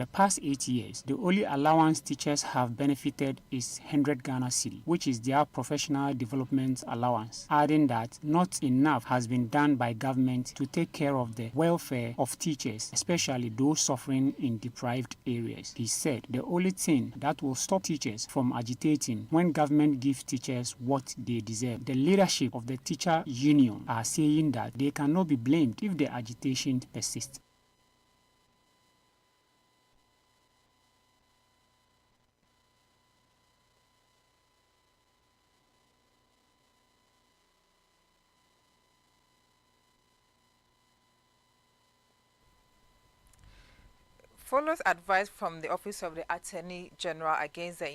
The past 8 years, the only allowance teachers have benefited is 100 Ghana cedi, which is their professional development allowance, adding that not enough has been done by government to take care of the welfare of teachers, especially those suffering in deprived areas. He said the only thing that will stop teachers from agitating when government gives teachers what they deserve. The leadership of the teacher union are saying that they cannot be blamed if the agitation persists. Follows advice from the Office of the Attorney General against the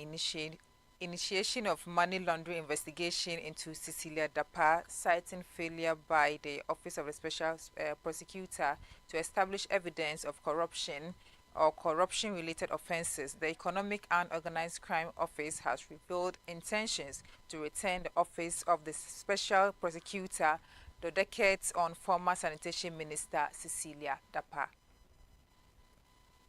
initiation of money laundering investigation into Cecilia Dapaah, citing failure by the Office of the Special Prosecutor to establish evidence of corruption or corruption-related offences. The Economic and Organised Crime Office has revealed intentions to return the Office of the Special Prosecutor the decades on former Sanitation Minister Cecilia Dapaah.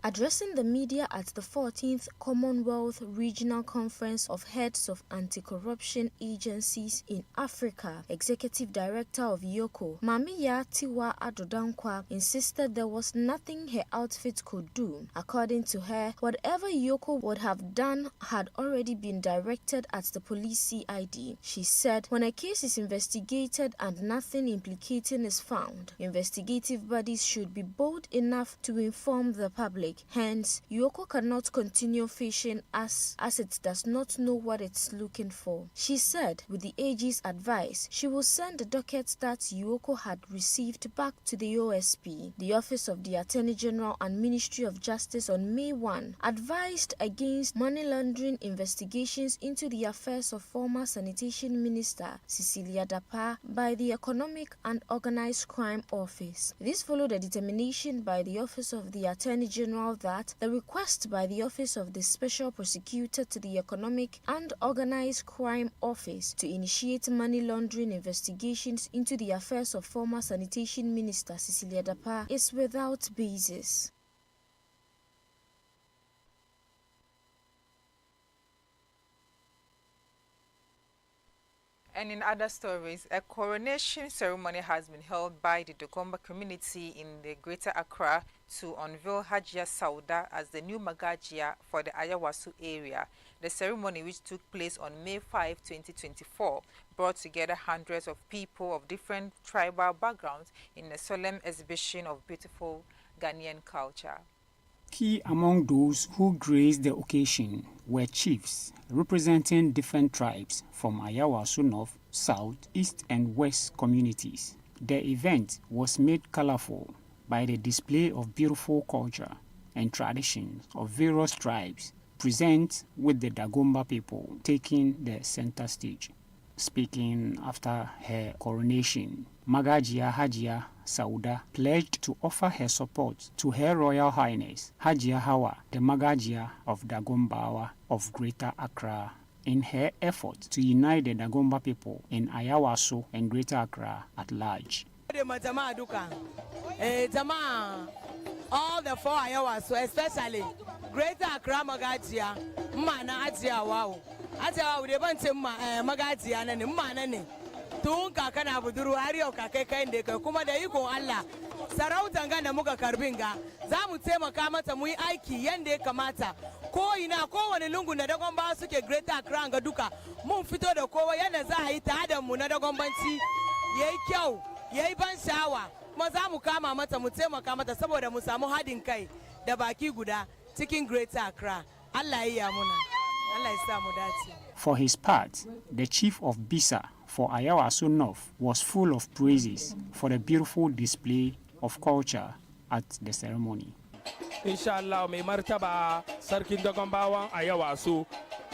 Addressing the media at the 14th Commonwealth Regional Conference of Heads of Anti-Corruption Agencies in Africa, Executive Director of Yoko, Mamiya Tiwa Adodankwa, insisted there was nothing her outfit could do. According to her, whatever Yoko would have done had already been directed at the police CID. She said, when a case is investigated and nothing implicating is found, investigative bodies should be bold enough to inform the public. Hence, Yoko cannot continue fishing as it does not know what it's looking for. She said, with the AG's advice, she will send the docket that Yoko had received back to the OSP. The Office of the Attorney General and Ministry of Justice on May 1 advised against money laundering investigations into the affairs of former Sanitation Minister Cecilia Dapaah by the Economic and Organised Crime Office. This followed a determination by the Office of the Attorney General that the request by the Office of the Special Prosecutor to the Economic and Organised Crime Office to initiate money laundering investigations into the affairs of former Sanitation Minister Cecilia Dapaah is without basis. And in other stories, a coronation ceremony has been held by the Dagomba community in the Greater Accra to unveil Hajia Sauda as the new Magajia for the Ayawaso area. The ceremony, which took place on May 5, 2024, brought together hundreds of people of different tribal backgrounds in a solemn exhibition of beautiful Ghanaian culture. Key among those who graced the occasion were chiefs representing different tribes from Ayawaso North, South, East and West communities. The event was made colorful by the display of beautiful culture and traditions of various tribes present, with the Dagomba people taking the center stage. Speaking after her coronation, Magajia Hajia Sauda pledged to offer her support to Her Royal Highness Hajia Hawa, the Magajia of Dagombawa of Greater Accra, in her effort to unite the Dagomba people in Ayawaso and Greater Accra at large. All the four Ayawaso, especially Greater Accra Magajia, Mana Ajia Wow. Aja we want Magajia and Manani. Tunka kana buduru hariyo kakeka indeka kuma da iko Allah sarautan ganda muka karbinga zamu taimaka mata mu yi aiki yanda ya kamata ko ina kowane lungu na Dagomba suke Greater Accra ga duka mun fito da kowa yanda za a yi ta mu na Dagombanci yayi kyau yayi ban sha'awa kuma zamu kama mata mu taimaka mata saboda mu samu hadin kai da baki guda cikin Greater Accra. Allah ya muna. Allah ya sa mu dace. For his part, the chief of Bisa for Ayawaso North was full of praises for the beautiful display of culture at the ceremony. Inshallah, mai martaba sarkin Dagombawan Ayawaso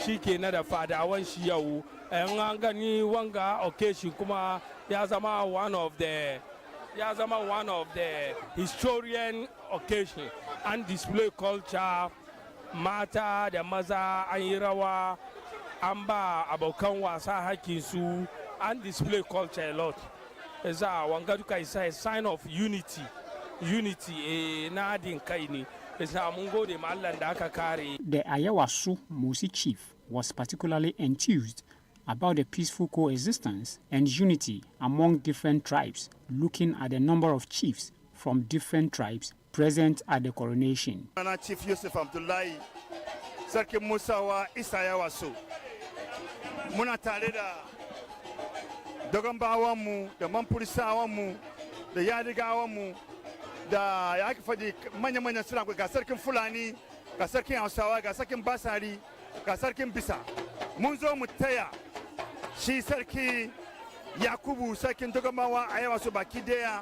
shike na da fadawan shi yau. An gani wanga occasion kuma ya zama one of the historian occasion and display culture. Mata da maza an yi rawa, an ba abokan wasa hakkinsu, and display culture a lot. Wanga duka is a sign of unity na haɗin kai ne. isa mun gode ma Allah da aka kare. The Ayawaso Mosi chief was particularly enthused about the peaceful coexistence and unity among different tribes, looking at the number of chiefs from different tribes present at the coronation. Chief Yusuf Abdullahi, Sarki Musawa Isa Ayawaso, muna tare da Dogonbawanmu, da Mampurisawanmu, da Yadigawanmu, da ya aka faɗi manya-manyan suna ga Sarkin Fulani, ga Sarkin Hausawa, ga Sarkin Basari, ga Sarkin Bisa. Mun zo mu taya shi Sarki Yakubu, Sarkin Dogonbawa Ayawaso baki daya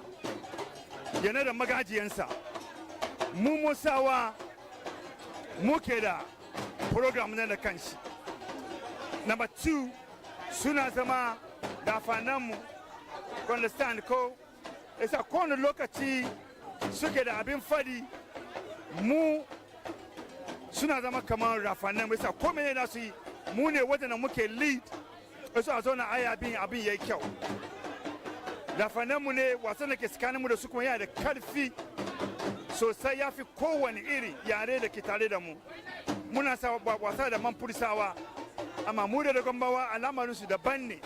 yana da magajiyansa. Mu Musawa muke da program na da kanshi. Number 2, suna zama da fananmu, understand ko? Isa kowane lokaci suke da abin fadi, mu suna zama kamar rafananmu. Isa kome ne nasu yi, mu ne wadanda muke lead, isa a zauna aya abin yayi kyau. Rafananmu ne wasan da ke tsakaninmu da su kuma yana da karfi sosai, ya fi kowane iri yare da ke tare da mu. Muna sa wasa da Mampurisawa, amma mu da Dogonbawa alamarinsu daban ne.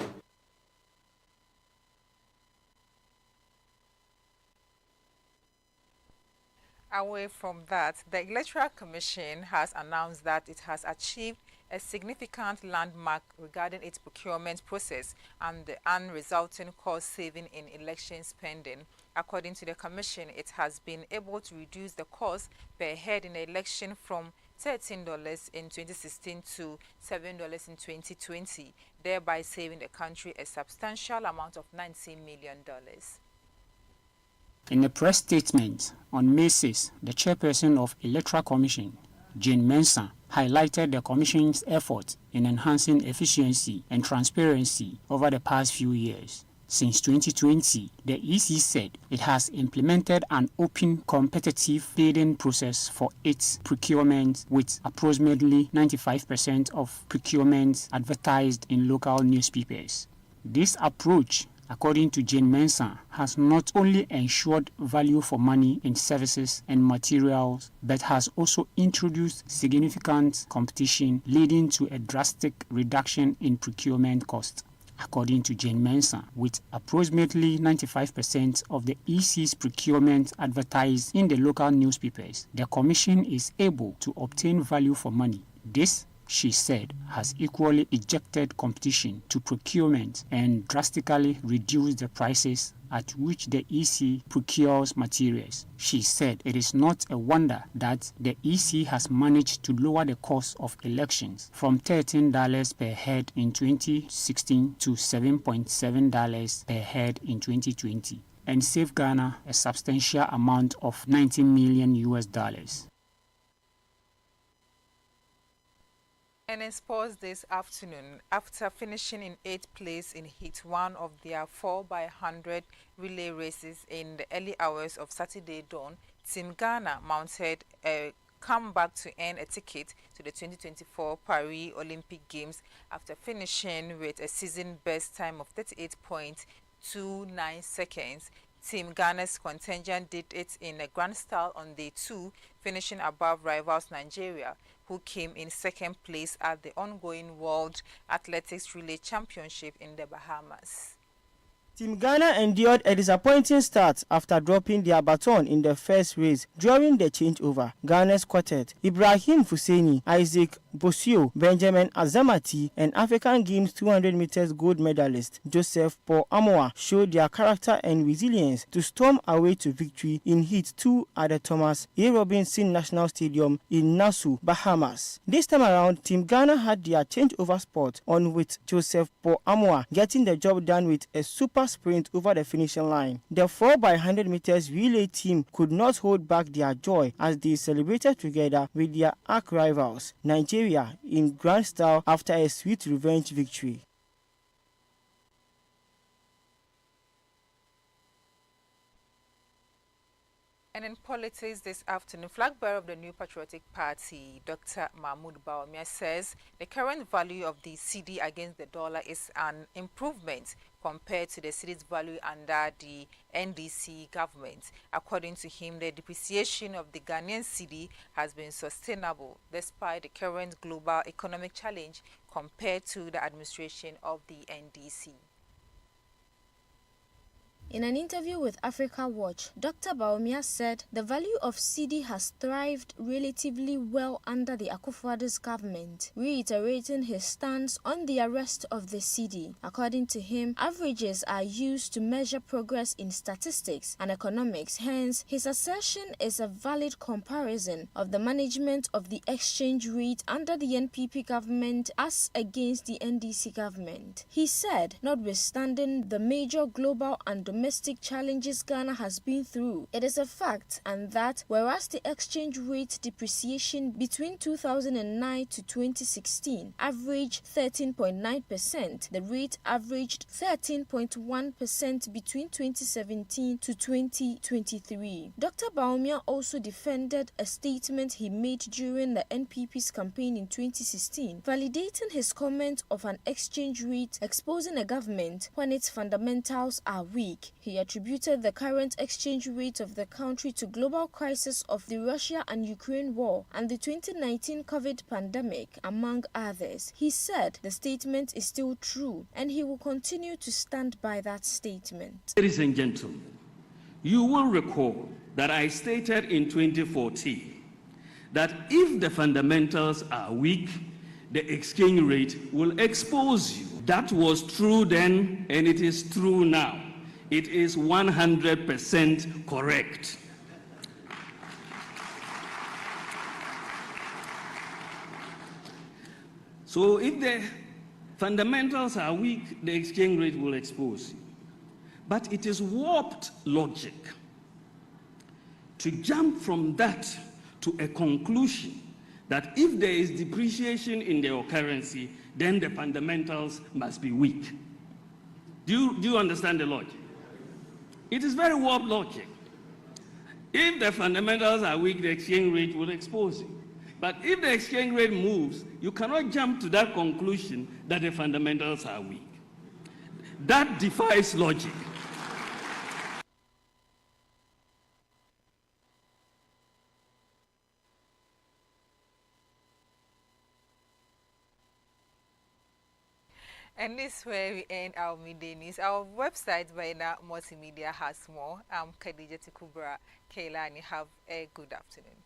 Away from that, the Electoral Commission has announced that it has achieved a significant landmark regarding its procurement process and the resulting cost saving in election spending. According to the Commission, it has been able to reduce the cost per head in the election from $13 in 2016 to $7 in 2020, thereby saving the country a substantial amount of $19 million. In a press statement on May 6, the chairperson of Electoral Commission, Jane Mensah, highlighted the Commission's efforts in enhancing efficiency and transparency over the past few years. Since 2020, the EC said it has implemented an open, competitive bidding process for its procurement, with approximately 95% of procurement advertised in local newspapers. This approach, according to Jane Mensah, has not only ensured value for money in services and materials, but has also introduced significant competition, leading to a drastic reduction in procurement costs. According to Jane Mensah, with approximately 95% of the EC's procurement advertised in the local newspapers, the Commission is able to obtain value for money. This, she said, has equally ejected competition to procurement and drastically reduced the prices at which the EC procures materials. She said it is not a wonder that the EC has managed to lower the cost of elections from $13 per head in 2016 to $7.7 per head in 2020 and save Ghana a substantial amount of $19 million. And in sports this afternoon, after finishing in 8th place in Heat 1 of their 4x100 relay races in the early hours of Saturday dawn, Team Ghana mounted a comeback to earn a ticket to the 2024 Paris Olympic Games after finishing with a season best time of 38.29 seconds. Team Ghana's contingent did it in a grand style on day 2, finishing above rivals Nigeria, who came in second place at the ongoing World Athletics Relay Championship in the Bahamas. Team Ghana endured a disappointing start after dropping their baton in the first race during the changeover. Ghana's quartet, Ibrahim Fuseni, Isaac Bosio, Benjamin Azamati, and African Games 200 meters gold medalist Joseph Paul Amoah showed their character and resilience to storm away to victory in Heat 2 at the Thomas A. Robinson National Stadium in Nassau, Bahamas. This time around, Team Ghana had their changeover spot on, with Joseph Paul Amoah getting the job done with a super sprint over the finishing line. The 4x100 meters relay team could not hold back their joy as they celebrated together with their arch rivals, Nigeria, in grand style after a sweet revenge victory. And in politics this afternoon, flag bearer of the New Patriotic Party, Dr. Mahmoud Bawumia, says the current value of the cedi against the dollar is an improvement compared to the cedi's value under the NDC government. According to him, the depreciation of the Ghanaian cedi has been sustainable despite the current global economic challenge compared to the administration of the NDC. In an interview with Africa Watch, Dr. Bawumia said the value of cedi has thrived relatively well under the Akufo-Addo's government, reiterating his stance on the arrest of the cedi. According to him, averages are used to measure progress in statistics and economics, hence his assertion is a valid comparison of the management of the exchange rate under the NPP government as against the NDC government. He said, notwithstanding the major global and domestic challenges Ghana has been through, it is a fact and that whereas the exchange rate depreciation between 2009 to 2016 averaged 13.9%, the rate averaged 13.1% between 2017 to 2023. Dr. Bawumia also defended a statement he made during the NPP's campaign in 2016, validating his comment of an exchange rate exposing a government when its fundamentals are weak. He attributed the current exchange rate of the country to global crisis of the Russia and Ukraine war and the 2019 COVID pandemic, among others. He said the statement is still true and he will continue to stand by that statement. Ladies and gentlemen, you will recall that I stated in 2014 that if the fundamentals are weak, the exchange rate will expose you. That was true then and it is true now. It is 100% correct. So if the fundamentals are weak, the exchange rate will expose you. But it is warped logic to jump from that to a conclusion that if there is depreciation in their currency, then the fundamentals must be weak. Do you understand the logic? It is very warped logic. If the fundamentals are weak, the exchange rate will expose you. But if the exchange rate moves, you cannot jump to that conclusion that the fundamentals are weak. That defies logic. And this is where we end our midday news. Our website, Baina Multimedia, has more. I'm Khadija Tikubra Keilani. Have a good afternoon.